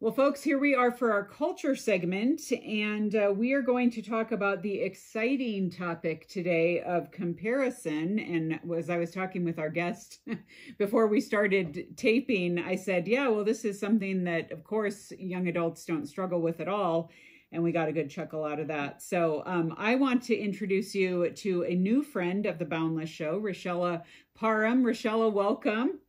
Well, folks, here we are for our culture segment, and we are going to talk about the exciting topic today of comparison. And as I was talking with our guest before we started taping, I said, yeah, well, this is something that, of course, young adults don't struggle with at all. And we got a good chuckle out of that. So I want to introduce you to a new friend of the Boundless Show, Rochella Parham. Rochella, welcome.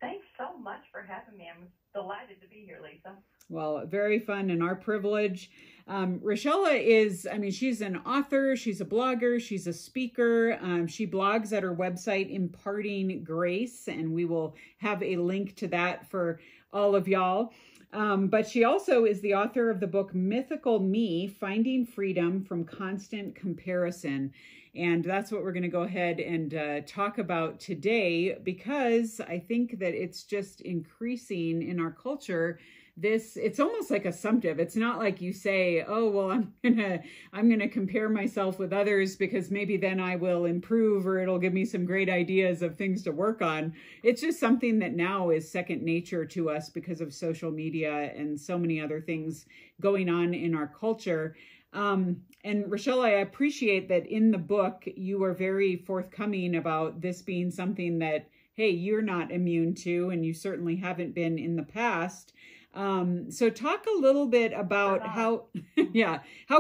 Thanks so much for having me. I'm delighted to be here, Lisa. Well, very fun and our privilege. Rochella is, she's an author, she's a blogger, she's a speaker. She blogs at her website, Imparting Grace, and we will have a link to that for all of y'all. But she also is the author of the book Mythical Me, Finding Freedom from Constant Comparison. And that's what we're going to go ahead and talk about today, because I think that it's just increasing in our culture. It's almost like assumptive. It's not like you say, oh, well, I'm gonna compare myself with others because maybe then I will improve or it'll give me some great ideas of things to work on. It's just something that now is second nature to us because of social media and so many other things going on in our culture. And Rochella, I appreciate that in the book, you are very forthcoming about this being something that, hey, you're not immune to, and you certainly haven't been in the past. So talk a little bit about how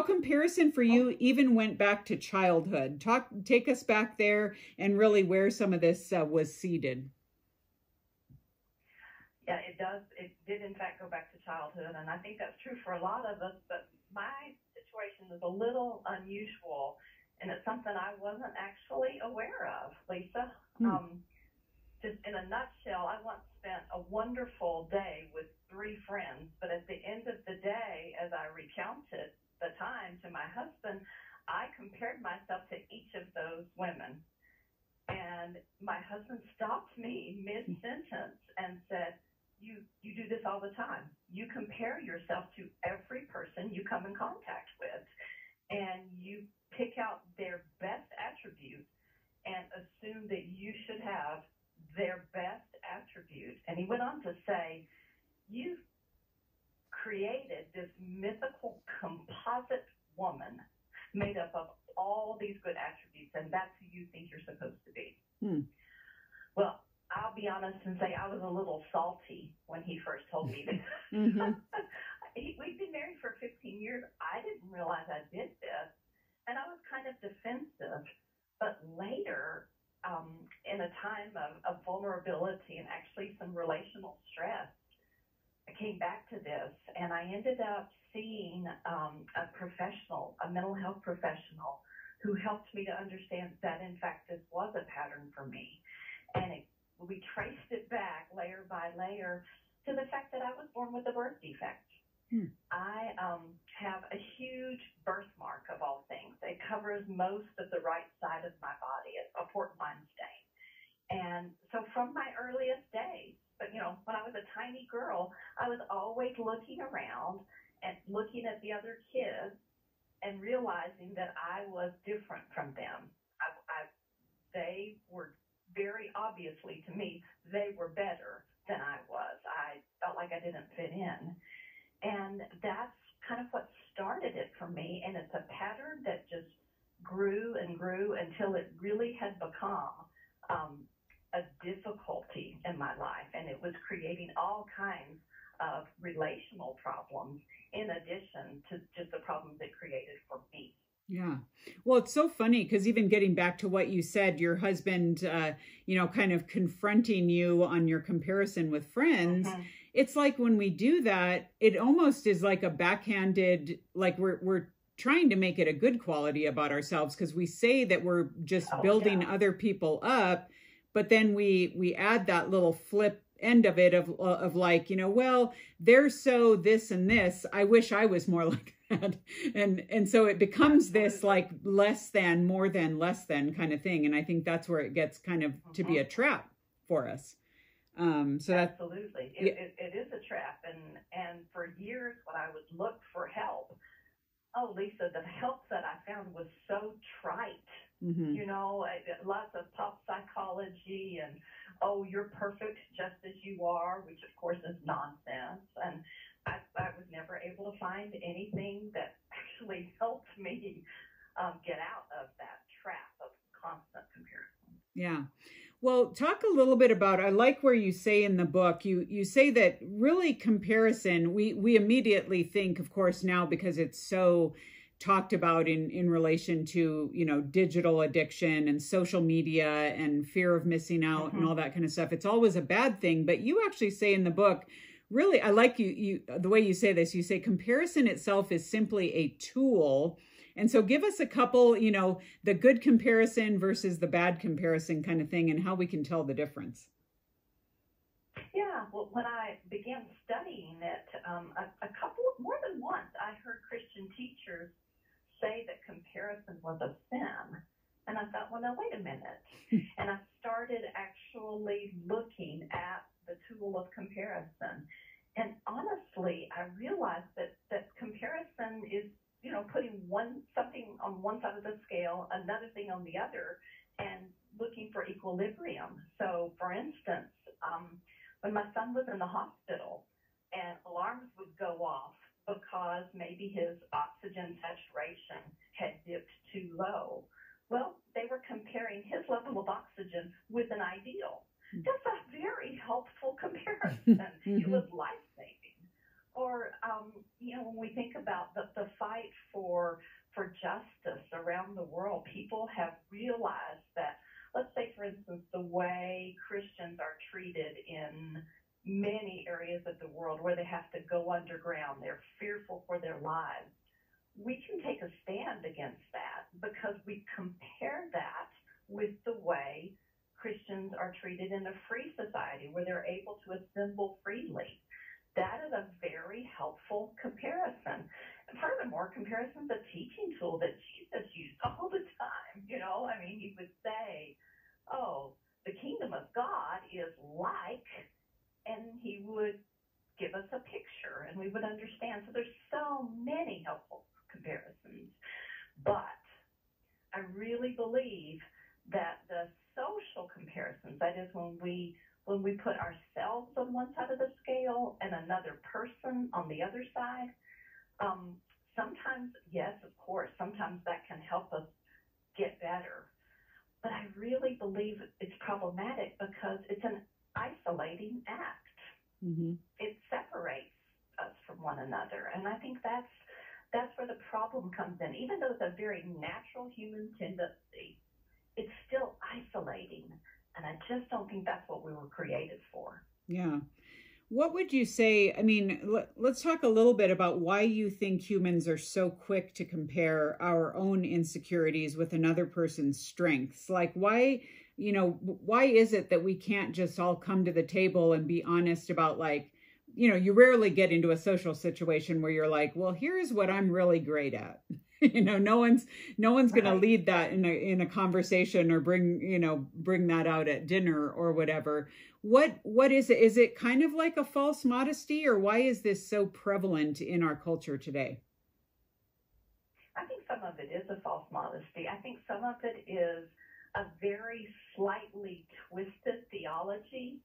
comparison for you even went back to childhood. Take us back there and really where some of this was seeded. Yeah, it does. It did in fact go back to childhood, and I think that's true for a lot of us, but my situation is a little unusual, and it's something I wasn't actually aware of, Lisa. Just in a nutshell, I once spent a wonderful day with 3 friends, but at the end of the day, as I recounted the time to my husband, I compared myself to each of those women. And my husband stopped me mid-sentence and said, you do this all the time. You compare yourself to every person you come in contact with, and you pick out their best attribute and assume that you should have their best attribute. And he went on to say, you've created this mythical composite woman made up of all these good attributes, and that's who you think you're supposed to be. Well, I'll be honest and say I was a little salty when he first told me this. We'd been married for 15 years. I didn't realize I did this, and I was kind of defensive. But later, in a time of vulnerability and actually some relational stress, I came back to this, and I ended up seeing a professional, a mental health professional, who helped me to understand that, in fact, this was a pattern for me. And we traced it back layer by layer to the fact that I was born with a birth defect. I have a huge birthmark of all things. It covers most of the right side of my body, a port wine stain. And so from my earliest days, but when I was a tiny girl, I was always looking around and looking at the other kids and realizing that I was different from them. They were very obviously, to me, they were better than I was. I felt like I didn't fit in. And that's kind of what started it for me. And it's a pattern that just grew and grew until it really had become a difficulty in my life. And it was creating all kinds of relational problems in addition to just the problems it created for me. Yeah. Well, it's so funny because even getting back to what you said, your husband, kind of confronting you on your comparison with friends, it's like when we do that, it almost is like a backhanded, like we're trying to make it a good quality about ourselves because we say that we're just building other people up, but then we add that little flip end of it of like, well, they're so this and this. I wish I was more like that. And so it becomes this like less than, more than, less than kind of thing. And I think that's where it gets kind of to be a trap for us. So absolutely. It is a trap. And for years when I would look for help, oh, Lisa, the help that I found was so trite. Lots of pop psychology and, oh, you're perfect just as you are, which of course is nonsense. nonsense. And I was never able to find anything that actually helped me get out of that trap of constant comparison. Yeah. Well, talk a little bit about, I like where you say in the book, you say that really comparison, we immediately think, of course, now because it's so talked about in relation to, digital addiction and social media and fear of missing out and all that kind of stuff. It's always a bad thing. But you actually say in the book, really, I like you the way you say this, you say comparison itself is simply a tool. And so give us a couple, the good comparison versus the bad comparison kind of thing and how we can tell the difference. Yeah, well, when I began studying it, more than once, I heard Christian teachers say that comparison was a sin. And I thought, well, now, wait a minute. And I started actually looking at the tool of comparison. And honestly, I realized that comparison is, putting something on one side of the scale, another thing on the other, and looking for equilibrium. So, for instance, when my son was in the hospital and alarms would go off because maybe his oxygen saturation had dipped too low, well, they were comparing his level of oxygen with an ideal. That's a very helpful comparison. It was life-saving. Or, when we think about the fight for justice around the world, people have realized that, let's say, for instance, the way Christians are treated in many areas of the world where they have to go underground, they're fearful for their lives. We can take a stand against that because we compare that with the way Christians are treated in a free society where they're able to assemble freely. That is a very helpful comparison. And furthermore, comparison is a teaching tool that Jesus used all the time. He would say, oh, the kingdom of God is like, and he would give us a picture and we would understand. So there's so many helpful comparisons. But I really believe that the social comparisons, that is when we put ourselves on one side of the scale and another person on the other side, sometimes, yes, of course, sometimes that can help us get better. But I really believe it's problematic because it's an isolating act. It separates us from one another. And I think that's where the problem comes in. Even though it's a very natural human tendency, it's still isolating. And I just don't think that's what we were created for. Yeah. What would you say? Let's talk a little bit about why you think humans are so quick to compare our own insecurities with another person's strengths. Like why is it that we can't just all come to the table and be honest about you rarely get into a social situation where you're like, well, here's what I'm really great at. No one's going to lead that in a conversation or bring that out at dinner or whatever. What is it? Is it kind of like a false modesty, or why is this so prevalent in our culture today? I think some of it is a false modesty. I think some of it is a very slightly twisted theology.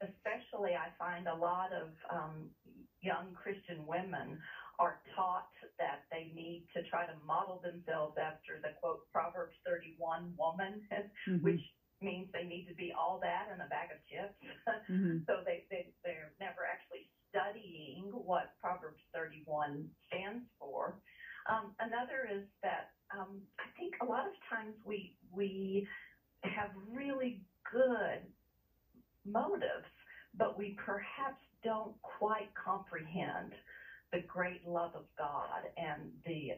Especially, I find a lot of young Christian women are taught that they need to try to model themselves after the, quote, Proverbs 31 woman, which means they need to be all that in a bag of chips. So they're never actually studying what Proverbs 31 stands for. Another is that I think a lot of times we have really good motives, but we perhaps don't quite comprehend the great love of God and the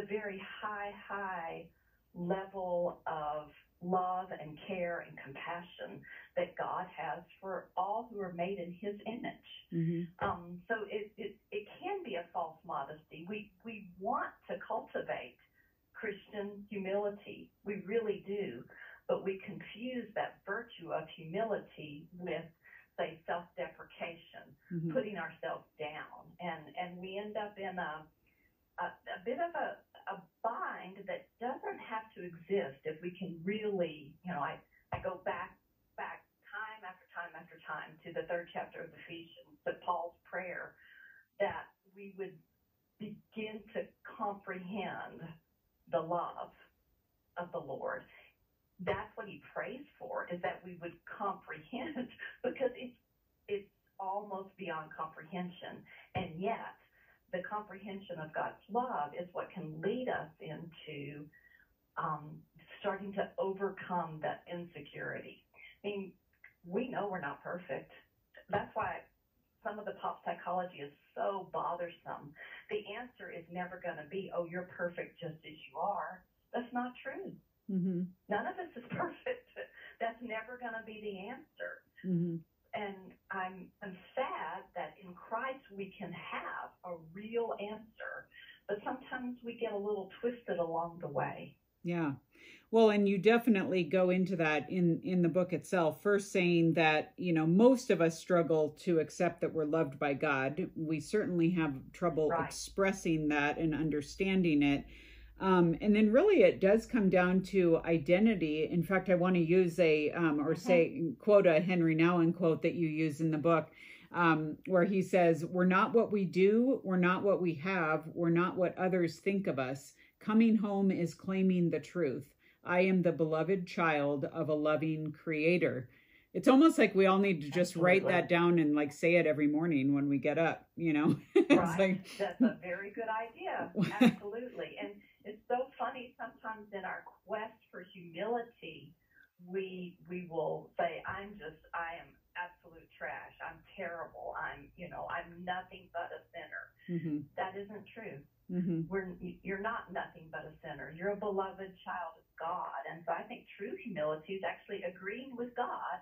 very high level of love and care and compassion that God has for all who are made in His image. So it can be a false modesty. We want to cultivate Christian humility. We really do. But we confuse that virtue of humility with, say, self-deprecation, putting ourselves down. And we end up in a bit of a bind that doesn't have to exist if we can really, I go back time after time after time to the 3rd chapter of Ephesians, to Paul's prayer, that we would begin to comprehend the love of the Lord. That's what he prays for, is that we would comprehend, because it's almost beyond comprehension. And yet, the comprehension of God's love is what can lead us into starting to overcome that insecurity. I mean, we know we're not perfect. That's why some of the pop psychology is so bothersome. The answer is never going to be, oh, you're perfect just as you are. That's not true. Mm-hmm. None of us is perfect. That's never going to be the answer. Mm-hmm. And I'm sad that in Christ we can have a real answer, but sometimes we get a little twisted along the way. Yeah. Well, and you definitely go into that in the book itself, first saying that, you know, most of us struggle to accept that we're loved by God. We certainly have trouble expressing that and understanding it. And then really it does come down to identity. In fact, I want to use quote a Henry Nouwen quote that you use in the book, where he says, "We're not what we do. We're not what we have. We're not what others think of us. Coming home is claiming the truth. I am the beloved child of a loving creator." It's almost like we all need to just write that down and like say it every morning when we get up, you know? Right. That's a very good idea. Absolutely. And it's so funny sometimes in our quest for humility, we will say, I am absolute trash. I'm terrible. I'm nothing but a sinner. Mm-hmm. That isn't true. Mm-hmm. You're not nothing but a sinner. You're a beloved child of God. And so I think true humility is actually agreeing with God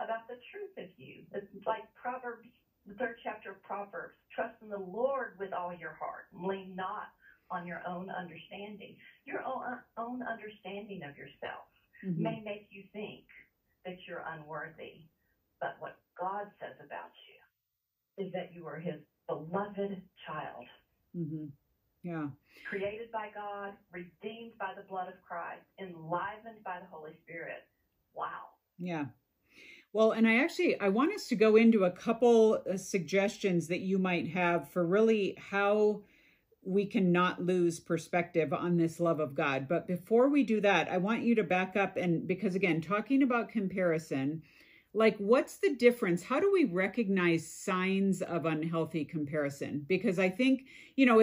about the truth of you. It's like Proverbs, the 3rd chapter of Proverbs, trust in the Lord with all your heart and lean not on your own understanding. Your own understanding of yourself may make you think that you're unworthy, but what God says about you is that you are his beloved child. Mm-hmm. Yeah. Created by God, redeemed by the blood of Christ, enlivened by the Holy Spirit. Wow. Yeah. Well, and I want us to go into a couple suggestions that you might have for really how we can not lose perspective on this love of God. But before we do that, I want you to back up, and because again, talking about comparison, like what's the difference? How do we recognize signs of unhealthy comparison? Because I think, you know,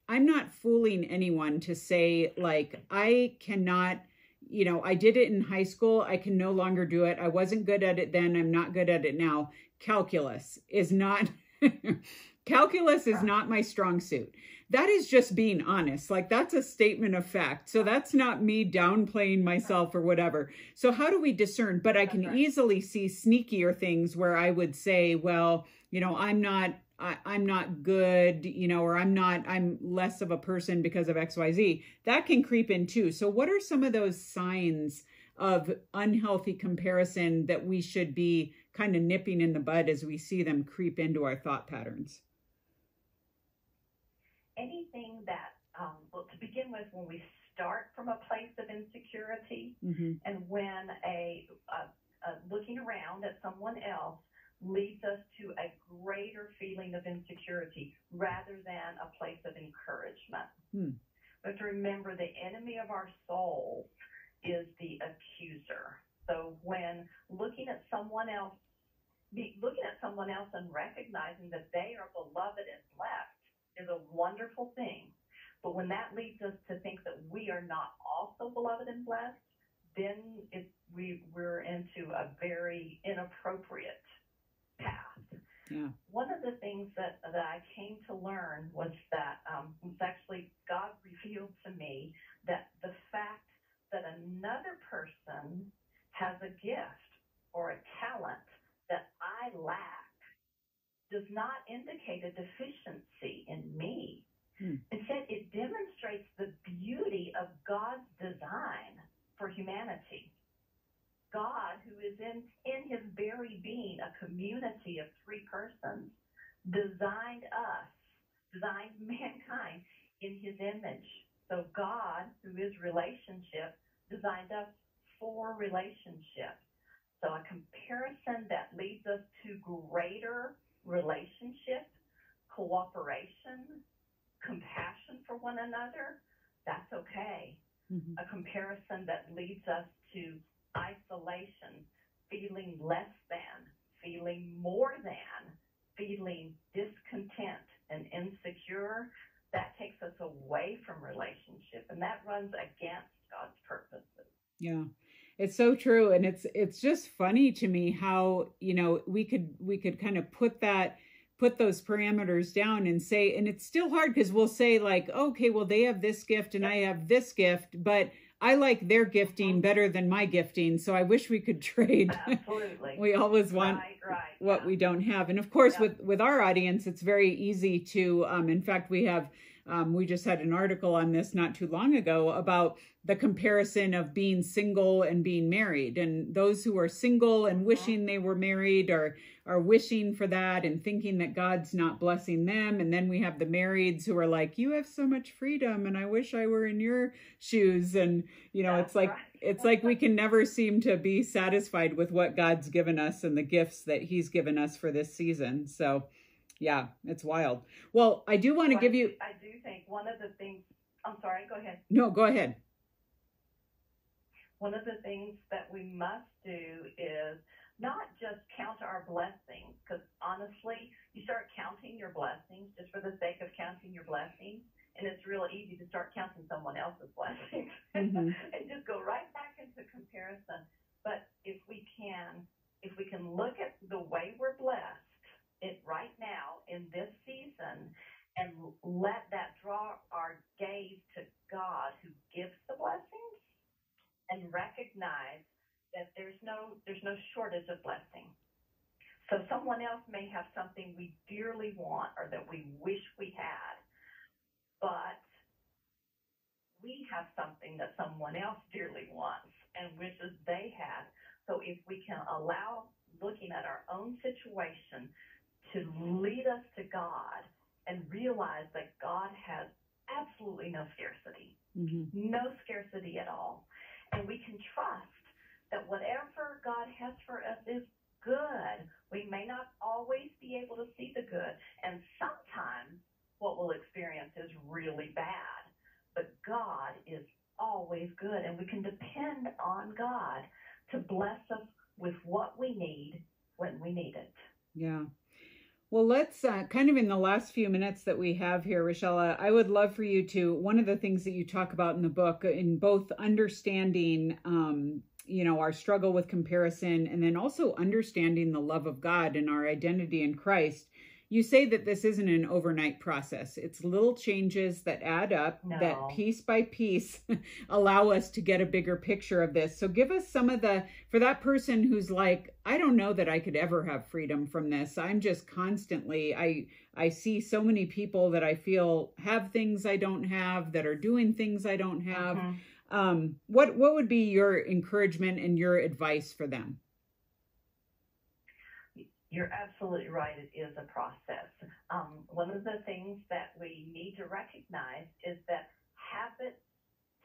I'm not fooling anyone to say like, I cannot, you know, I did it in high school. I can no longer do it. I wasn't good at it then. I'm not good at it now. Calculus is not my strong suit. That is just being honest. Like that's a statement of fact. So that's not me downplaying myself or whatever. So how do we discern? But I can easily see sneakier things where I would say, well, you know, I'm not good, you know, or I'm less of a person because of XYZ. That can creep in too. So what are some of those signs of unhealthy comparison that we should be kind of nipping in the bud as we see them creep into our thought patterns? Anything that, well, to begin with, when we start from a place of insecurity, and when a looking around at someone else leads us to a greater feeling of insecurity rather than a place of encouragement. We have to remember the enemy of our soul is the accuser. So when looking at someone else and recognizing that they are beloved and blessed is a wonderful thing. But when that leads us to think that we are not also beloved and blessed, then we're into a very inappropriate path. Yeah. One of the things that I came to learn was that was actually God revealed to me that the fact that another person has a gift or a talent that I lack does not indicate a deficiency in me. Instead, it demonstrates the beauty of God's design for humanity. God, who is in his very being a community of three persons, designed mankind in his image. So God, who is relationship, designed us for relationship. So a comparison that leads us to greater relationship, cooperation, compassion for one another, that's okay. Mm-hmm. A comparison that leads us to isolation, feeling less than, feeling more than, feeling discontent and insecure, that takes us away from relationship, and that runs against God's purposes. Yeah. It's so true. And it's just funny to me how, we could kind of put those parameters down and say, and it's still hard because we'll say like, okay, well, they have this gift and I have this gift, but I like their gifting better than my gifting. So I wish we could trade. Absolutely. We always want what we don't have. And of course, with our audience, it's very easy to, in fact, we just had an article on this not too long ago about the comparison of being single and being married. And those who are single and wishing they were married are wishing for that and thinking that God's not blessing them. And then we have the marrieds who are like, you have so much freedom and I wish I were in your shoes. And, it's like we can never seem to be satisfied with what God's given us and the gifts that he's given us for this season. So yeah, it's wild. Well, I do want to give you... I do think one of the things... I'm sorry, go ahead. No, go ahead. One of the things that we must do is not just count our blessings, because honestly, you start counting your blessings just for the sake of counting your blessings, and it's real easy to start counting someone else's blessings and just go right back into comparison. But if we can look at the way we're blessed right now in this season and let that draw our gaze to God who gives the blessings and recognize that there's no shortage of blessing. So someone else may have something we dearly want or that we wish we had, but we have something that someone else dearly wants and wishes they had. So if we can allow looking at our own situation to lead us to God and realize that God has absolutely no scarcity, no scarcity at all. And we can trust that whatever God has for us is good. We may not always be able to see the good. And sometimes what we'll experience is really bad. But God is always good. And we can depend on God to bless us with what we need when we need it. Yeah. Well, let's kind of in the last few minutes that we have here, Rochella, I would love for you to, one of the things that you talk about in the book, in both understanding, our struggle with comparison and then also understanding the love of God and our identity in Christ. You say that this isn't an overnight process. It's little changes that add up, that piece by piece allow us to get a bigger picture of this. So give us some of for that person who's like, I don't know that I could ever have freedom from this. I'm just constantly, I see so many people that I feel have things I don't have, that are doing things I don't have. What would be your encouragement and your advice for them? You're absolutely right. It is a process. One of the things that we need to recognize is that habits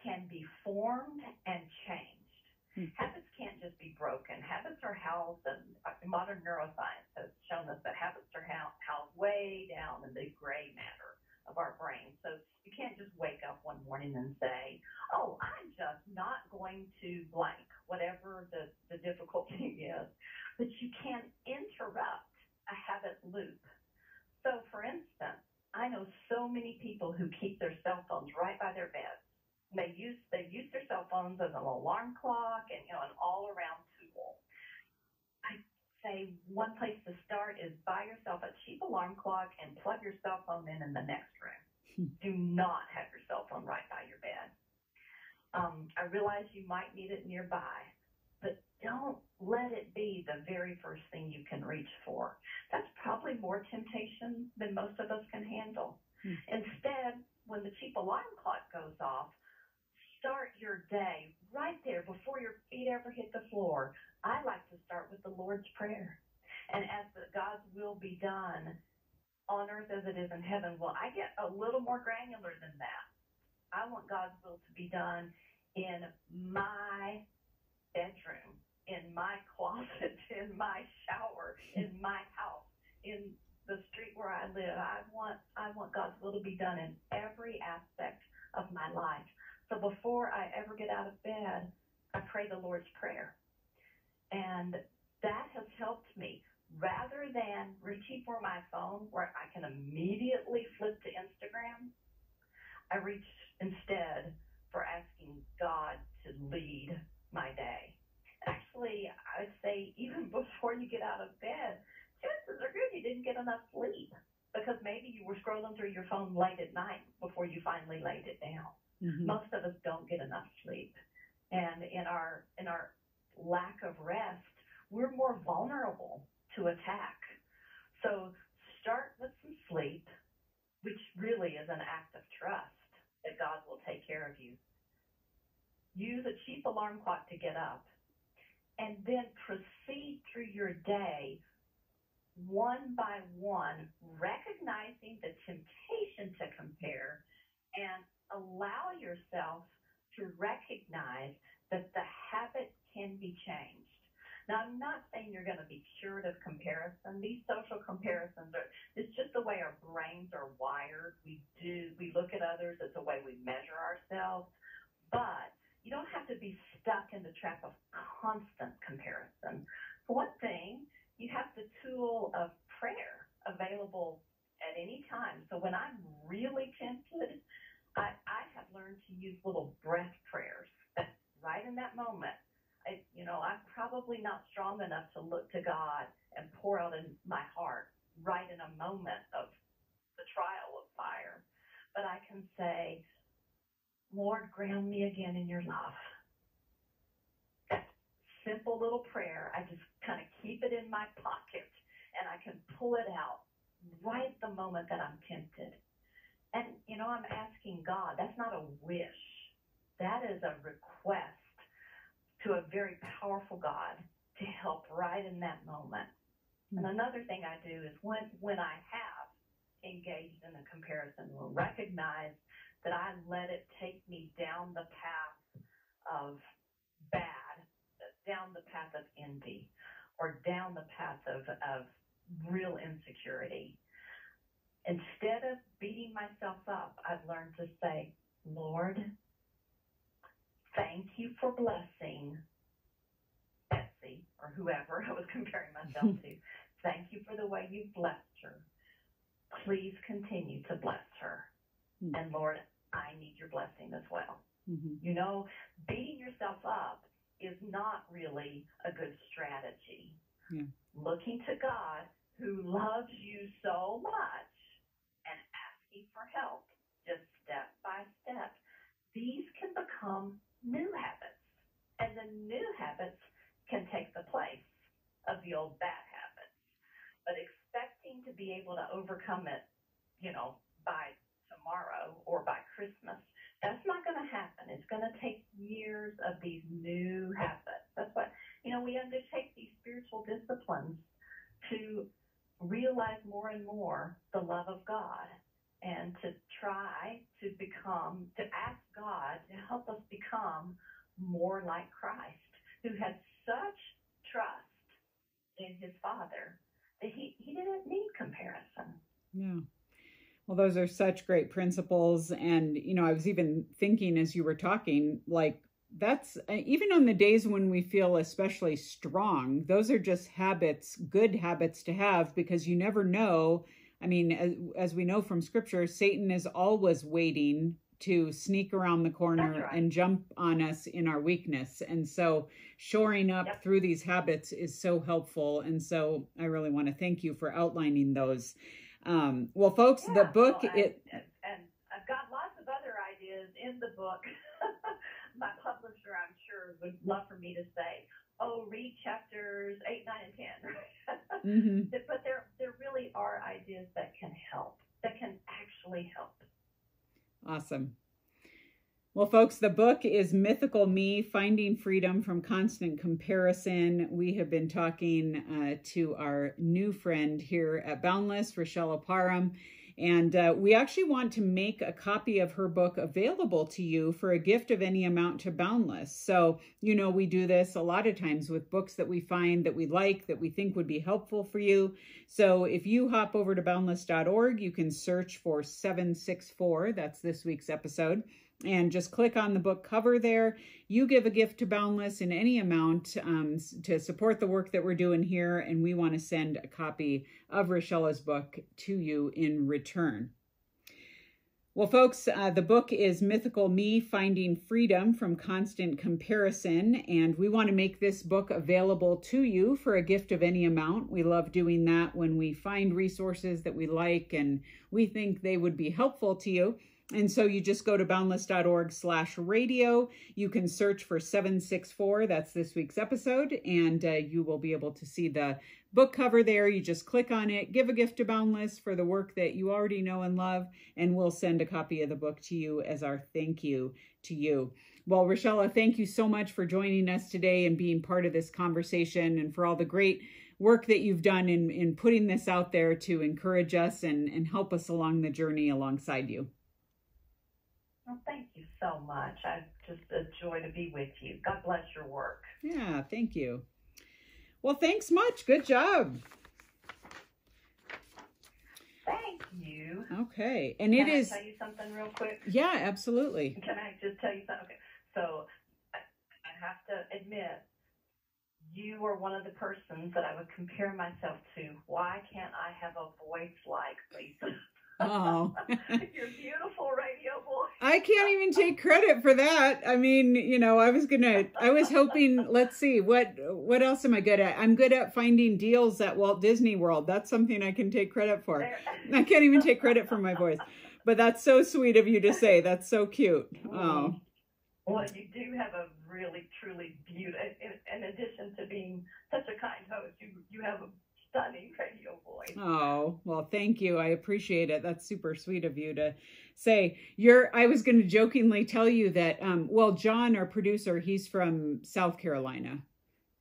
can be formed and changed. Habits can't just be broken. Habits are housed, and modern neuroscience has shown us that habits are housed way down in the gray matter of our brain. So you can't just wake up one morning and say, oh, I'm just not going to blank, whatever the difficulty is. But you can interrupt a habit loop. So, for instance, I know so many people who keep their cell phones right by their beds. They use their cell phones as an alarm clock and an all-around tool. I say one place to start is buy yourself a cheap alarm clock and plug your cell phone in the next room. Do not have your cell phone right by your bed. I realize you might need it nearby, but don't let it be the very first thing you can reach for. That's probably more temptation than most of us can handle. Instead, when the cheap alarm clock goes off, start your day right there before your feet ever hit the floor. I like to start with the Lord's Prayer and ask that God's will be done on earth as it is in heaven. Well, I get a little more granular than that. I want God's will to be done in my bedroom, in my closet, in my shower, in my house, in the street where I live. I want God's will to be done in every aspect of my life. So before I ever get out of bed, I pray the Lord's Prayer. And that has helped me. Rather than reaching for my phone where I can immediately flip to Instagram, I reach instead for asking God to lead my day. Actually, I would say even before you get out of bed, chances are good you didn't get enough sleep because maybe you were scrolling through your phone late at night before you finally laid it down. Mm-hmm. Most of us don't get enough sleep. And in our lack of rest, we're more vulnerable to attack. So start with some sleep, which really is an act of trust that God will take care of you. Use a cheap alarm clock to get up, and then proceed through your day one by one, recognizing the temptation to compare, and allow yourself to recognize that the habit can be changed. Now, I'm not saying you're going to be cured of comparison. These social comparisons it's just the way our brains are wired. We look at others. It's the way we measure ourselves. But you don't have to be stuck in the trap of constant comparison. For one thing, you have the tool of prayer available at any time. So when I'm really tempted, I have learned to use little breath prayers. That right in that moment, I'm probably not strong enough to look to God and pour out in my heart right in a moment of the trial of fire. But I can say, Lord, ground me again in your love. That simple little prayer, I just kind of keep it in my pocket, and I can pull it out right at the moment that I'm tempted. And, I'm asking God. That's not a wish. That is a request to a very powerful God to help right in that moment. And another thing I do is when I have engaged in a comparison, will recognize that I let it take me down the path of bad, down the path of envy, or down the path of real insecurity. Instead of beating myself up, I've learned to say, Lord, thank you for blessing Betsy, or whoever I was comparing myself to. Thank you for the way you've blessed her. Please continue to bless her. Mm-hmm. And Lord, I need your blessing as well. Mm-hmm. Beating yourself up is not really a good strategy. Yeah. Looking to God, who loves you so much, and asking for help, just step by step, these can become new habits. And the new habits can take the place of the old bad habits. But expecting to be able to overcome it, by tomorrow or by Christmas, that's not going to happen. It's going to take years of these new habits. That's what, we undertake these spiritual disciplines to realize more and more the love of God, and to try to ask God to help us become more like Christ, who had such trust in his Father that he didn't need comparison. Yeah. Well, those are such great principles. And, I was even thinking as you were talking, like, that's even on the days when we feel especially strong, those are just habits, good habits to have, because you never know. I mean, as we know from scripture, Satan is always waiting to sneak around the corner and jump on us in our weakness. And so shoring up through these habits is so helpful. And so I really want to thank you for outlining those. Well, folks, the book, and I've got lots of other ideas in the book. My publisher, I'm sure, would love for me to say, read chapters 8, 9, and 10. Mm-hmm. But there really are ideas that can help, that can actually help. Awesome. Well, folks, the book is Mythical Me, Finding Freedom from Constant Comparison. We have been talking to our new friend here at Boundless, Rochelle Parham. And we actually want to make a copy of her book available to you for a gift of any amount to Boundless. So, we do this a lot of times with books that we find that we like, that we think would be helpful for you. So if you hop over to Boundless.org, you can search for 764, that's this week's episode, and just click on the book cover there. You give a gift to Boundless in any amount to support the work that we're doing here, and we want to send a copy of Rochelle's book to you in return. Well, folks, the book is Mythical Me, Finding Freedom from Constant Comparison, and we want to make this book available to you for a gift of any amount. We love doing that when we find resources that we like and we think they would be helpful to you. And so you just go to boundless.org/radio. You can search for 764, that's this week's episode, and you will be able to see the book cover there. You just click on it, give a gift to Boundless for the work that you already know and love, and we'll send a copy of the book to you as our thank you to you. Well, Rochelle, thank you so much for joining us today and being part of this conversation, and for all the great work that you've done in putting this out there to encourage us and help us along the journey alongside you. Well, thank you so much. It's just a joy to be with you. God bless your work. Yeah, thank you. Well, thanks much. Good job. Thank you. Okay. And Can I tell you something real quick? Yeah, absolutely. Can I just tell you something? Okay. So I have to admit, you are one of the persons that I would compare myself to. Why can't I have a voice like Lisa? Oh. Your beautiful radio voice. I can't even take credit for that. I mean, I was hoping, let's see, what else am I good at? I'm good at finding deals at Walt Disney World. That's something I can take credit for. I can't even take credit for my voice. But that's so sweet of you to say. That's so cute. Oh. Well, you do have a really, truly beautiful, in addition to being such a kind host, you have a stunning radio voice. Oh, well, thank you. I appreciate it. That's super sweet of you to say. I was going to jokingly tell you that, John, our producer, he's from South Carolina.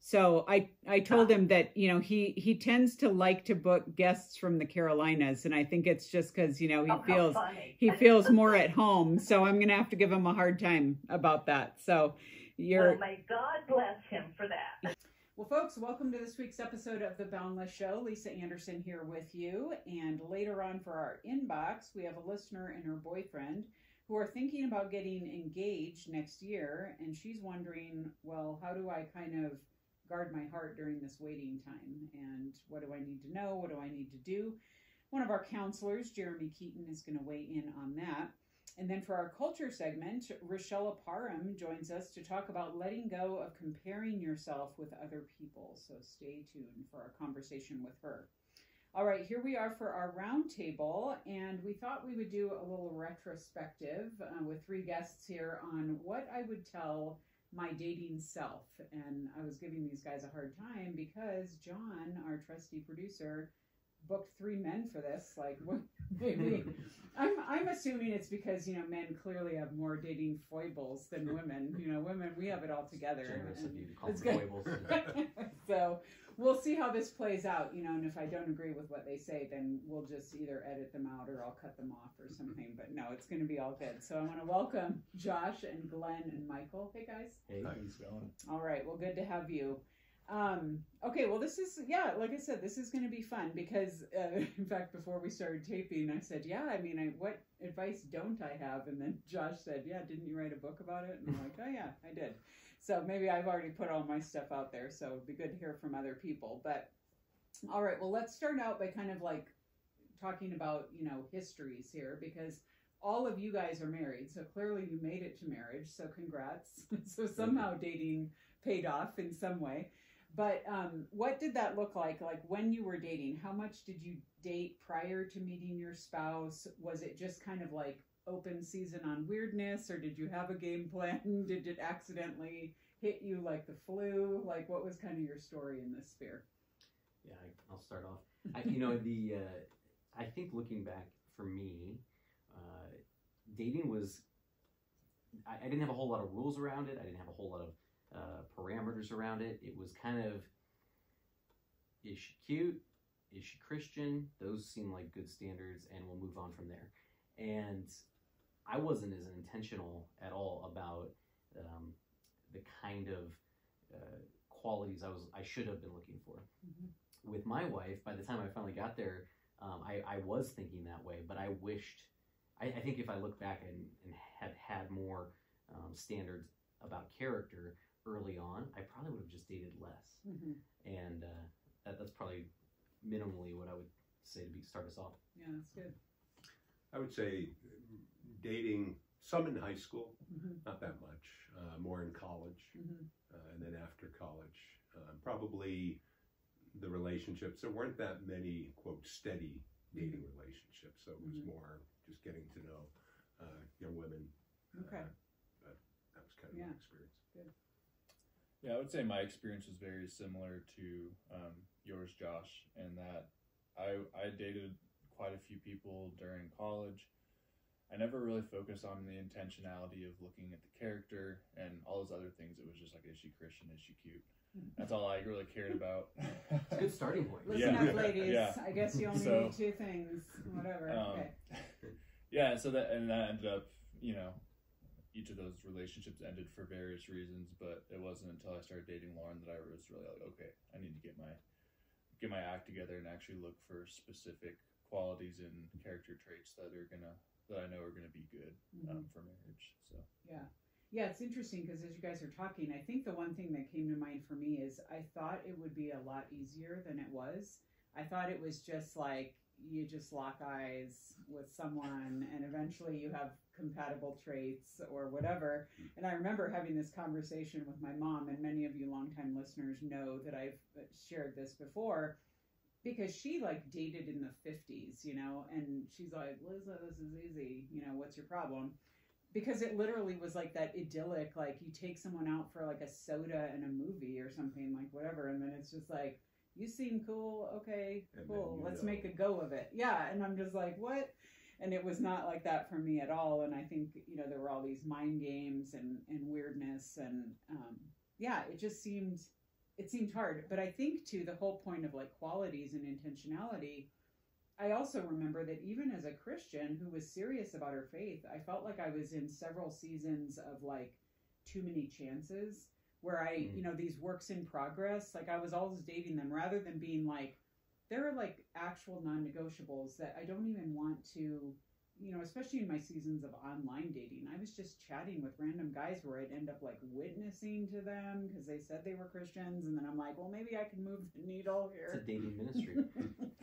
So I told him that, he tends to like to book guests from the Carolinas. And I think it's just because, he feels more at home. So I'm going to have to give him a hard time about that. So well, may God bless him for that. Well, folks, welcome to this week's episode of The Boundless Show. Lisa Anderson here with you. And later on for our inbox, we have a listener and her boyfriend who are thinking about getting engaged next year. And she's wondering, well, how do I kind of guard my heart during this waiting time? And what do I need to know? What do I need to do? One of our counselors, Jeremy Keaton, is going to weigh in on that. And then for our culture segment, Rochelle Parham joins us to talk about letting go of comparing yourself with other people. So stay tuned for our conversation with her. All right, here we are for our roundtable, and we thought we would do a little retrospective with three guests here on what I would tell my dating self. And I was giving these guys a hard time because John, our trusty producer, booked three men for this. Like, what? Maybe I'm assuming it's because men clearly have more dating foibles than women. Women, we have it all together. Generous of you to call them foibles. So we'll see how this plays out. And if I don't agree with what they say, then we'll just either edit them out or I'll cut them off or something. But no, it's going to be all good. So I want to welcome Josh and Glenn and Michael. Hey guys. Hey, how's it going? All right. Well, good to have you. Okay, well, this is, like I said, this is going to be fun because, in fact, before we started taping, I said, what advice don't I have? And then Josh said, didn't you write a book about it? And I'm like, oh yeah, I did. So maybe I've already put all my stuff out there, so it'd be good to hear from other people. But, all right, well, let's start out by kind of like talking about, histories here, because all of you guys are married, so clearly you made it to marriage, so congrats. So somehow dating paid off in some way. But what did that look like? Like when you were dating, how much did you date prior to meeting your spouse? Was it just kind of like open season on weirdness, or did you have a game plan? Did it accidentally hit you like the flu? Like what was kind of your story in this sphere? Yeah, I'll start off. I think looking back for me, dating was, I didn't have a whole lot of rules around it. I didn't have a whole lot of parameters around it. It was kind of, is she cute? is she Christian? Those seem like good standards, and we'll move on from there. And I wasn't as intentional at all about the kind of qualities I should have been looking for. Mm-hmm. With my wife, by the time I finally got there, I was thinking that way, but I wished, I think if I look back and had more standards about character early on, I probably would have just dated less. Mm-hmm. And that's probably minimally what I would say to start us off. Yeah, that's good. I would say dating, some in high school, not that much, more in college, and then after college. Probably the relationships, there weren't that many, quote, steady dating relationships, so it was more just getting to know young women. Okay. But that was kind of my experience. Good. Yeah, I would say my experience was very similar to yours, Josh, in that I dated quite a few people during college. I never really focused on the intentionality of looking at the character and all those other things. It was just like, is she Christian? Is she cute? That's all I really cared about. It's a good starting point. Listen up, ladies. Yeah. I guess you only need two things. Whatever. Okay. Yeah, so that ended up, each of those relationships ended for various reasons, but it wasn't until I started dating Lauren that I was really like, okay, I need to get my act together and actually look for specific qualities and character traits that I know are gonna be good for marriage. So yeah, it's interesting because as you guys are talking, I think the one thing that came to mind for me is I thought it would be a lot easier than it was. I thought it was just like you just lock eyes with someone and eventually you have compatible traits or whatever. And I remember having this conversation with my mom, and many of you longtime listeners know that I've shared this before, because she like dated in the 50s, and she's like, Liza, this is easy, what's your problem? Because it literally was like that idyllic, like you take someone out for like a soda and a movie or something, like whatever, and then it's just like, you seem cool, okay, cool, let's make a go of it. Yeah, and I'm just like, what? And it was not like that for me at all. And I think, there were all these mind games and weirdness, and it just seemed hard. But I think too, the whole point of like qualities and intentionality, I also remember that even as a Christian who was serious about her faith, I felt like I was in several seasons of like too many chances where I, these works in progress, like I was always dating them rather than being like, there are like actual non-negotiables that I don't even want to, especially in my seasons of online dating. I was just chatting with random guys where I'd end up like witnessing to them because they said they were Christians. And then I'm like, well, maybe I can move the needle here. It's a dating ministry.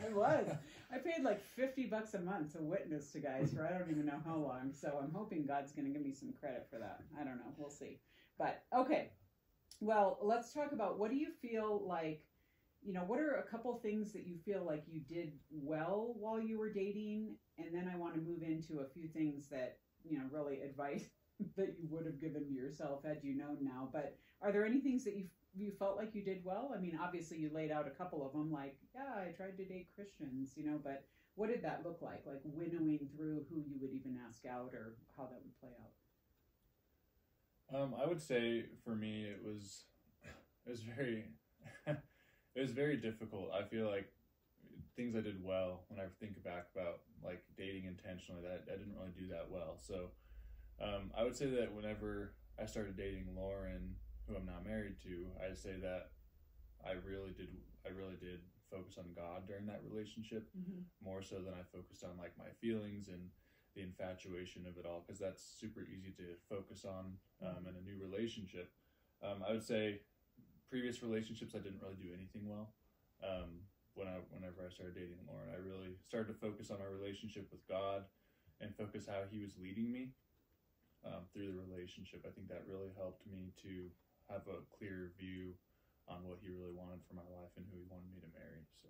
It was. I paid like $50 a month to witness to guys for I don't even know how long. So I'm hoping God's going to give me some credit for that. I don't know. We'll see. But okay. Well, let's talk about, what do you feel like, what are a couple things that you feel like you did well while you were dating? And then I want to move into a few things that, really advice that you would have given to yourself had you known now. But are there any things that you felt like you did well? I mean, obviously you laid out a couple of them, like, yeah, I tried to date Christians, but what did that look like winnowing through who you would even ask out or how that would play out? I would say for me, it was very, it was very difficult. I feel like things I did well, when I think back about like dating intentionally, that I didn't really do that well. So I would say that whenever I started dating Lauren, who I'm now married to, I'd say that I really did focus on God during that relationship, more so than I focused on like my feelings and the infatuation of it all, because that's super easy to focus on in a new relationship. I would say previous relationships I didn't really do anything well. Whenever I started dating Lauren, I really started to focus on my relationship with God and focus how He was leading me through the relationship. I think that really helped me to have a clear view on what He really wanted for my life and who He wanted me to marry. So.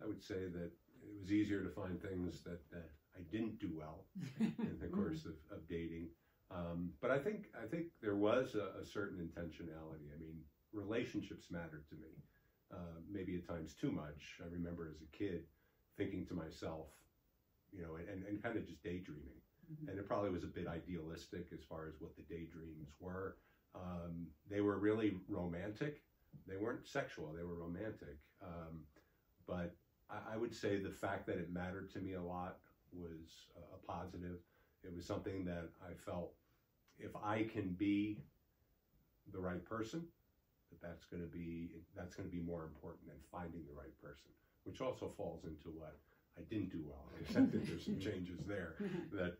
I would say that it was easier to find things that I didn't do well in the course of dating. But I think there was a certain intentionality. I mean, relationships mattered to me, maybe at times too much. I remember as a kid thinking to myself, and kind of just daydreaming. And it probably was a bit idealistic as far as what the daydreams were. They were really romantic, weren't sexual, they were romantic. But I would say the fact that it mattered to me a lot was a positive. It was something that I felt, if I can be the right person, that's going to be more important than finding the right person, which also falls into what I didn't do well. I think there's some changes there that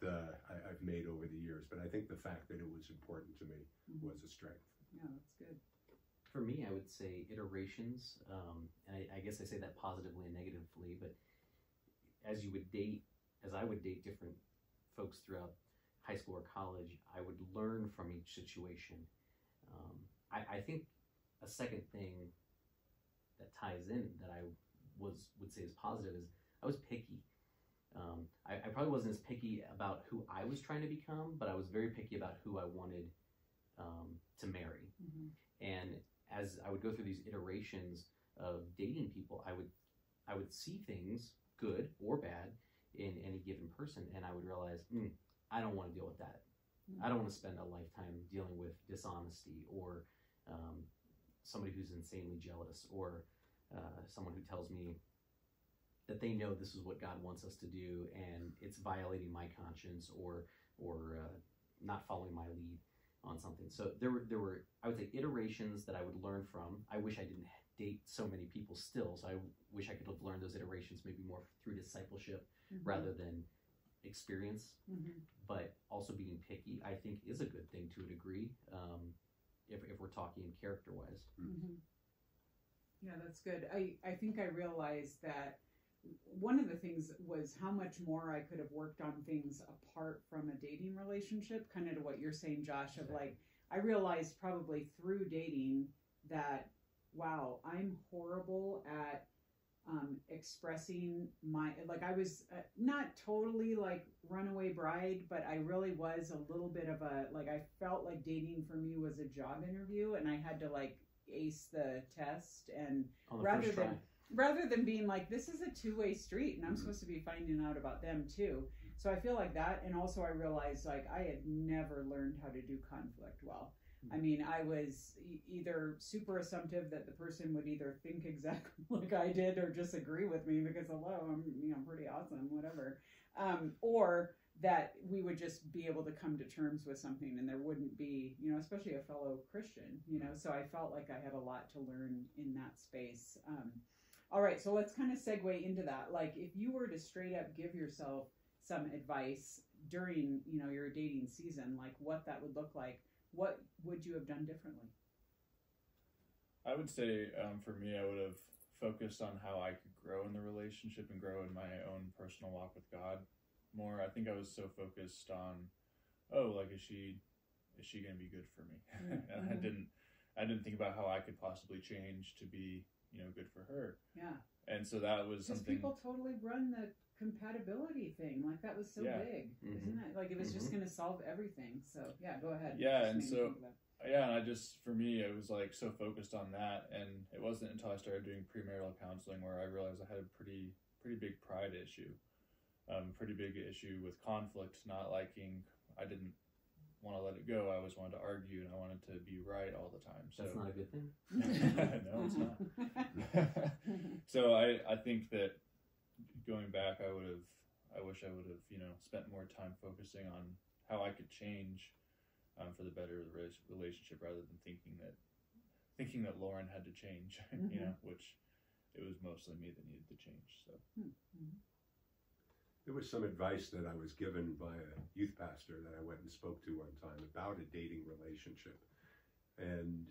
I've made over the years, but I think the fact that it was important to me was a strength. Yeah, that's good. For me, I would say iterations, and I guess I say that positively and negatively, but as I would date different folks throughout high school or college, I would learn from each situation. I think a second thing that ties in that I would say is positive is I was picky. I probably wasn't as picky about who I was trying to become, but I was very picky about who I wanted to marry. Mm-hmm. And as I would go through these iterations of dating people, I would see things, good or bad, in any given person, and I would realize, I don't want to deal with that. I don't want to spend a lifetime dealing with dishonesty or somebody who's insanely jealous or someone who tells me that they know this is what God wants us to do and it's violating my conscience or not following my lead on something. So there were I would say iterations that I would learn from. I wish I didn't date so many people still, so I wish I could have learned those iterations maybe more through discipleship rather than experience. But also being picky, I think, is a good thing to a degree, if we're talking character-wise. Yeah, that's good. I think I realized that one of the things was how much more I could have worked on things apart from a dating relationship, kind of to what you're saying, Josh, of like, I realized probably through dating that, wow, I'm horrible at expressing I was not totally like runaway bride, but I really was a little bit of I felt like dating for me was a job interview and I had to like ace the test, and rather than being like, this is a two-way street and I'm supposed to be finding out about them too. So I feel like that, and also I realized like I had never learned how to do conflict well. I mean, I was either super assumptive that the person would either think exactly like I did or just agree with me because, hello, I'm pretty awesome, whatever. Or that we would just be able to come to terms with something and there wouldn't be, especially a fellow Christian, so I felt like I had a lot to learn in that space. All right, so let's kind of segue into that. Like, if you were to straight up give yourself some advice during, your dating season, like what that would look like, what would you have done differently? I would say for me, I would have focused on how I could grow in the relationship and grow in my own personal walk with God more. I think I was so focused on, is she going to be good for me? And I didn't think about how I could possibly change to be, good for her. Yeah. And so that was something. People totally run the compatibility thing. Like, that was so big, isn't it? Like, it was just going to solve everything. So yeah, go ahead. Yeah. And so, and I just, for me, I was like so focused on that. And it wasn't until I started doing premarital counseling where I realized I had a pretty big pride issue, pretty big issue with conflict, not liking, I didn't want to let it go. I always wanted to argue and I wanted to be right all the time. So that's not a good thing. No, it's not. So I think that going back, I wish I would have, spent more time focusing on how I could change for the better of the relationship rather than thinking that Lauren had to change, which it was mostly me that needed to change. So. There was some advice that I was given by a youth pastor that I went and spoke to one time about a dating relationship. And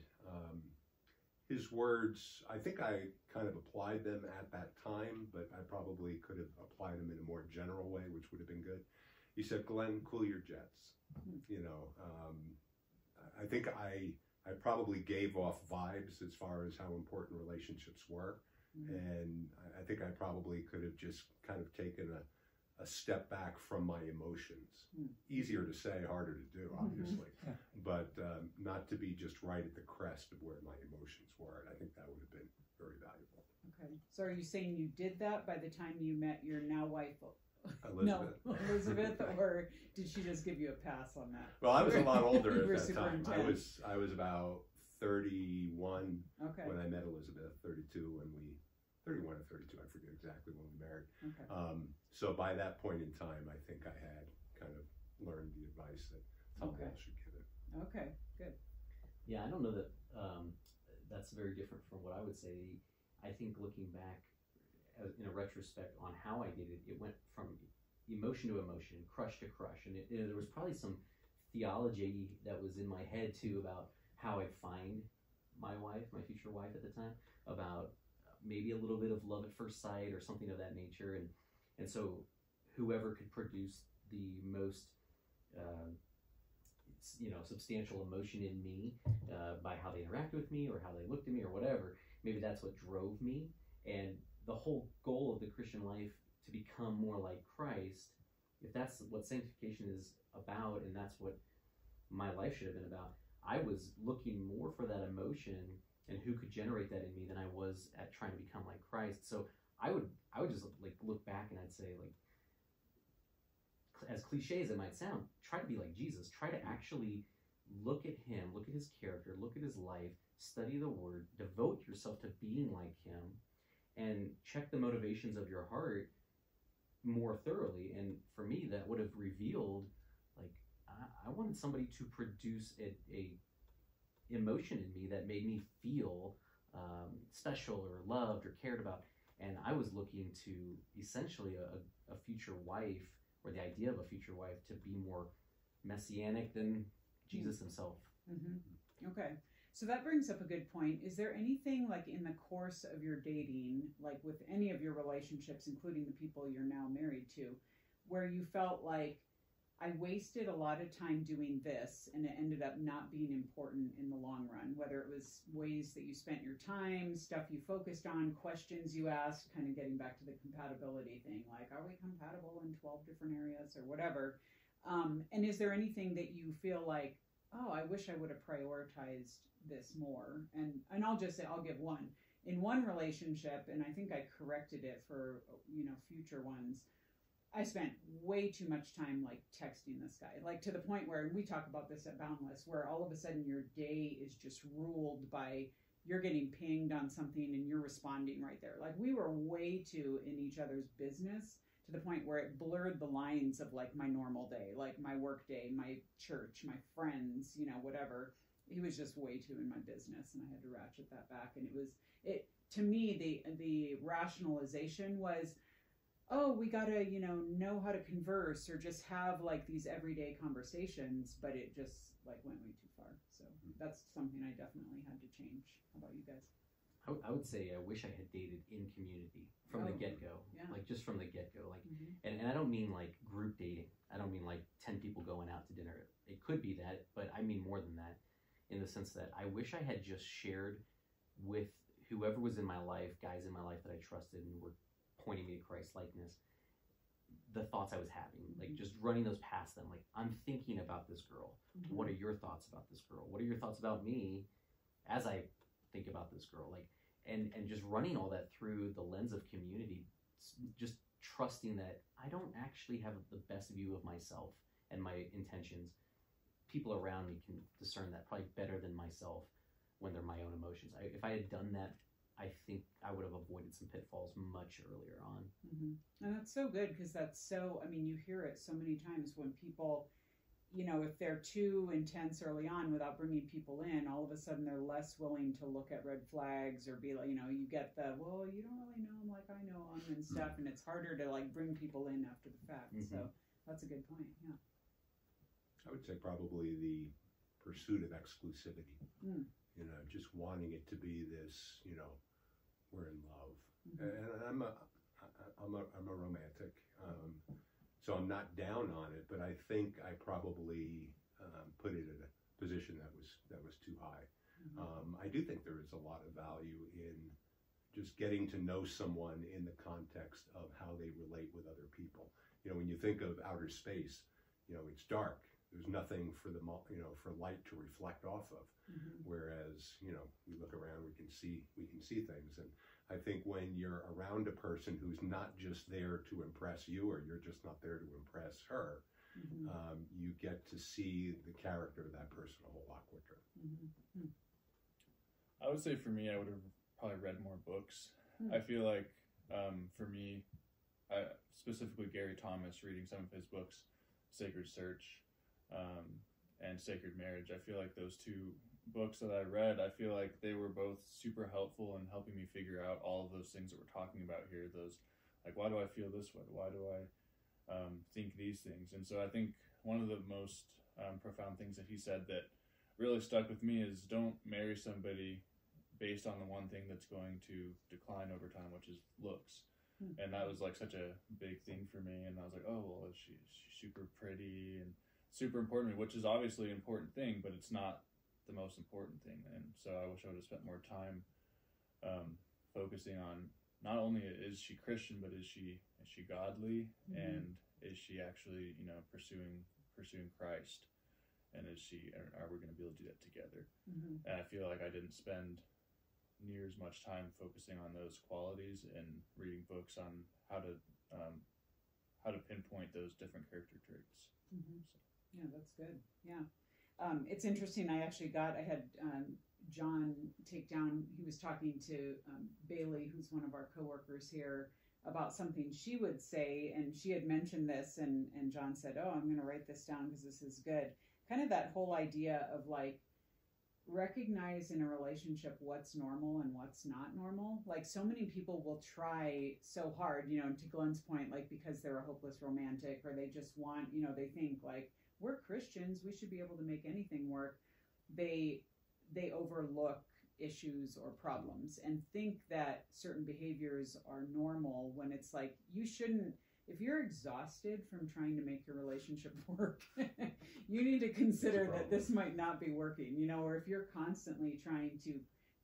his words, I think I kind of applied them at that time, but I probably could have applied them in a more general way, which would have been good. He said, Glenn, cool your jets. I think I probably gave off vibes as far as how important relationships were. And I think I probably could have just kind of taken a step back from my emotions. Easier to say, harder to do, obviously, but not to be just right at the crest of where my emotions were. And I think that would have been very valuable. Okay. So are you saying you did that by the time you met your now wife, Elizabeth? No, Elizabeth, or did she just give you a pass on that? Well, I was a lot older at that super time. intense. I was about 31 Okay. when I met Elizabeth, 32 when we, 31 or 32, I forget exactly when we married. Okay. So by that point in time, I think I had kind of learned the advice that Tom Okay. Hall should give it. Okay. Good. Yeah, I don't know that that's very different from what I would say. I think looking back in a retrospect on how I dated, it went from emotion to emotion, crush to crush, and there was probably some theology that was in my head too about how I'd find my wife, my future wife at the time, about maybe a little bit of love at first sight or something of that nature, and so whoever could produce the most substantial emotion in me by how they interacted with me or how they looked at me or whatever, maybe that's what drove me. And the whole goal of the Christian life to become more like Christ, if that's what sanctification is about and that's what my life should have been about, I was looking more for that emotion and who could generate that in me than I was at trying to become like Christ. So I would just like look back and I'd say, like, as cliche as it might sound, try to be like Jesus. Try to actually look at him, look at his character, look at his life, study the word, devote yourself to being like him, and check the motivations of your heart more thoroughly. And for me, that would have revealed, like, I wanted somebody to produce a emotion in me that made me feel special or loved or cared about. And I was looking to essentially a future wife, or the idea of a future wife, to be more messianic than Jesus himself. Mm-hmm. Okay. So that brings up a good point. Is there anything, like, in the course of your dating, like with any of your relationships, including the people you're now married to, where you felt like, I wasted a lot of time doing this and it ended up not being important in the long run, whether it was ways that you spent your time, stuff you focused on, questions you asked, kind of getting back to the compatibility thing, like, are we compatible in 12 different areas or whatever? And is there anything that you feel like, oh, I wish I would have prioritized this more? And I'll just say, I'll give one. In one relationship, and I think I corrected it for, future ones, I spent way too much time, like, texting this guy, like, to the point where, and we talk about this at Boundless, where all of a sudden your day is just ruled by, you're getting pinged on something and you're responding right there. Like, we were way too in each other's business, to the point where it blurred the lines of, like, my normal day, like my work day, my church, my friends, whatever. He was just way too in my business, and I had to ratchet that back. And it to me, the rationalization was, oh, we gotta, know how to converse or just have, like, these everyday conversations, but it just, like, went way too far. So that's something I definitely had to change. How about you guys? I would say I wish I had dated in community from the get-go. Yeah. Like, just from the get-go. Like, Mm-hmm. and I don't mean, like, group dating. I don't mean, like, 10 people going out to dinner. It could be that, but I mean more than that, in the sense that I wish I had just shared with whoever was in my life, guys in my life that I trusted and were pointing me to Christ-likeness, the thoughts I was having, like, just running those past them. Like, I'm thinking about this girl. Mm-hmm. What are your thoughts about this girl? What are your thoughts about me as I think about this girl? Like, and just running all that through the lens of community, just trusting that I don't actually have the best view of myself and my intentions. People around me can discern that probably better than myself when they're my own emotions. If I had done that, I think I would have avoided some pitfalls much earlier on. Mm-hmm. And that's so good, because that's so, you hear it so many times when people, if they're too intense early on without bringing people in, all of a sudden they're less willing to look at red flags or be like, you get the, well, you don't really know him like I know him and stuff. And it's harder to, like, bring people in after the fact. Mm-hmm. So that's a good point. Yeah. I would say probably the pursuit of exclusivity. Mm. Just wanting it to be this, we're in love. Mm-hmm. And I'm a romantic, so I'm not down on it, but I think I probably put it in a position that was too high. Mm-hmm. I do think there is a lot of value in just getting to know someone in the context of how they relate with other people. When you think of outer space, it's dark. There's nothing for for light to reflect off of. Mm-hmm. Whereas, we look around, we can see things. And I think when you're around a person who's not just there to impress you, or you're just not there to impress her, Mm-hmm. you get to see the character of that person a whole lot quicker. Mm-hmm. I would say for me, I would have probably read more books. I feel like for me, specifically Gary Thomas, reading some of his books, Sacred Search and Sacred Marriage, I feel like those two books that I read, I feel like they were both super helpful in helping me figure out all of those things that we're talking about here. Those, like, why do I feel this way? Why do I think these things? And so I think one of the most profound things that he said that really stuck with me is don't marry somebody based on the one thing that's going to decline over time, which is looks. And that was like such a big thing for me. And I was like, oh, well, she's super pretty and super important to me, which is obviously an important thing, but it's not the most important thing. And so I wish I would have spent more time focusing on not only is she Christian, but is she godly, and is she actually, you know, pursuing Christ, and are we going to be able to do that together? And I feel like I didn't spend near as much time focusing on those qualities and reading books on how to pinpoint those different character traits. So. Yeah, that's good. Yeah. It's interesting. I had John take down, he was talking to Bailey, who's one of our coworkers here, about something she would say, and she had mentioned this, and John said, oh, I'm going to write this down because this is good. Kind of that whole idea of like, recognize in a relationship what's normal and what's not normal. Like, so many people will try so hard, you know, to Glenn's point, like, because they're a hopeless romantic, or they just want, you know, they think like, we're Christians, we should be able to make anything work. They overlook issues or problems and think that certain behaviors are normal, when it's like, you shouldn't. If you're exhausted from trying to make your relationship work, you need to consider that this might not be working, you know, or if you're constantly trying to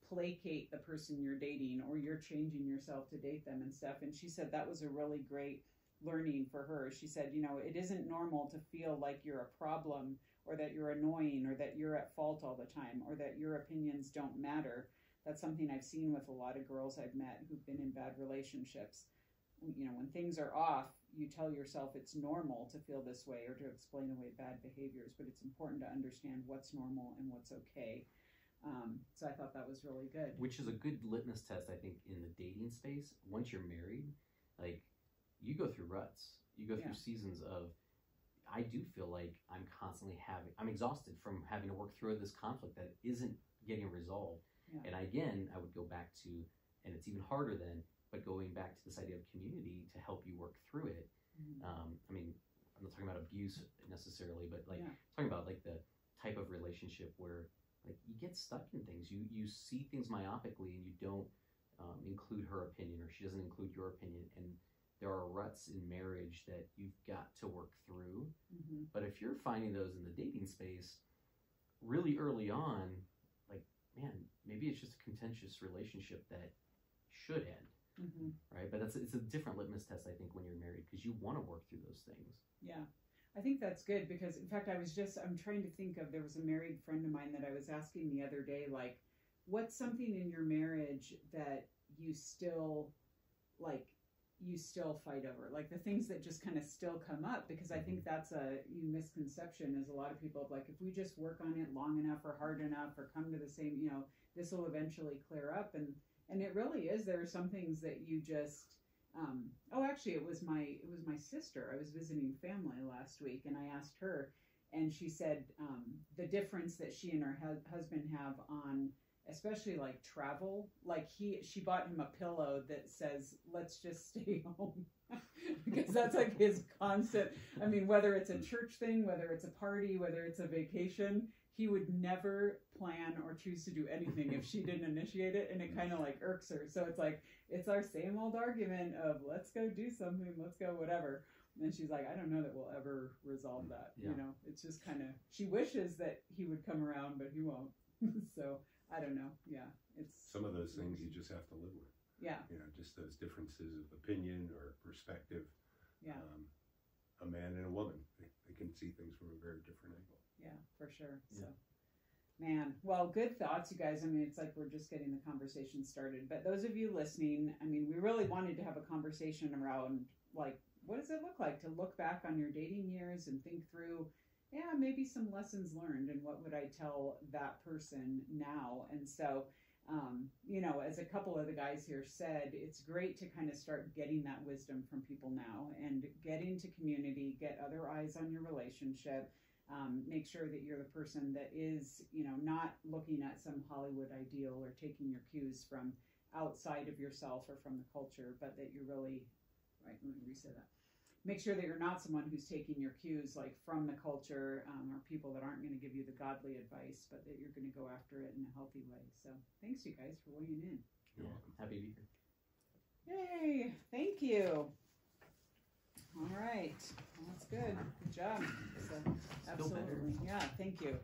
placate the person you're dating, or you're changing yourself to date them and stuff. And she said that was a really great learning for her. She said, you know, it isn't normal to feel like you're a problem, or that you're annoying, or that you're at fault all the time, or that your opinions don't matter. That's something I've seen with a lot of girls I've met who've been in bad relationships. You know, when things are off, you tell yourself it's normal to feel this way, or to explain away bad behaviors, but it's important to understand what's normal and what's okay. So I thought that was really good. Which is a good litmus test, I think, in the dating space. Once you're married, like, you go through ruts. You go through seasons of, I do feel like I'm exhausted from having to work through this conflict that isn't getting resolved. Yeah. And again, I would go back to, and it's even harder then, but going back to this idea of community to help you work through it. I mean, I'm not talking about abuse necessarily, but like talking about like the type of relationship where like you get stuck in things. You see things myopically, and you don't include her opinion, or she doesn't include your opinion, and there are ruts in marriage that you've got to work through. But if you're finding those in the dating space really early on, like, man, maybe it's just a contentious relationship that should end. Right? But it's a different litmus test, I think, when you're married, because you want to work through those things. Yeah. I think that's good, because in fact, I'm trying to think of, there was a married friend of mine that I was asking the other day, like, what's something in your marriage that you still fight over, like the things that just kind of still come up, because I think that's a misconception, is a lot of people like, if we just work on it long enough or hard enough or come to the same, you know, this will eventually clear up. And it really is. There are some things that you just, actually it was my sister. I was visiting family last week, and I asked her, and she said the difference that she and her husband have on, especially like travel, like she bought him a pillow that says, let's just stay home. Because that's like his constant, I mean, whether it's a church thing, whether it's a party, whether it's a vacation, he would never plan or choose to do anything if she didn't initiate it, and it kind of like irks her. So it's like, it's our same old argument of, let's go do something, let's go whatever. And she's like, I don't know that we'll ever resolve that. You know, it's just kind of, she wishes that he would come around, but he won't. So I don't know. Yeah, it's some of those things you just have to live with. Yeah. You know, just those differences of opinion or perspective. Yeah. A man and a woman, they can see things from a very different angle. Yeah, for sure. Yeah. So, man, well, good thoughts, you guys. I mean, it's like we're just getting the conversation started. But those of you listening, I mean, we really wanted to have a conversation around, like, what does it look like to look back on your dating years and think through, maybe some lessons learned, and what would I tell that person now? And so you know, as a couple of the guys here said, it's great to kind of start getting that wisdom from people now and get into community, get other eyes on your relationship. Make sure that you're the person that is, you know, not looking at some Hollywood ideal or taking your cues from outside of yourself or from the culture, but that you're really, right, let me reset that. Make sure that you're not someone who's taking your cues like from the culture or people that aren't going to give you the godly advice, but that you're going to go after it in a healthy way. So thanks, you guys, for weighing in. You're welcome. Happy to be here. Yay, thank you. All right, well, that's good. Good job. So, absolutely. Yeah, thank you.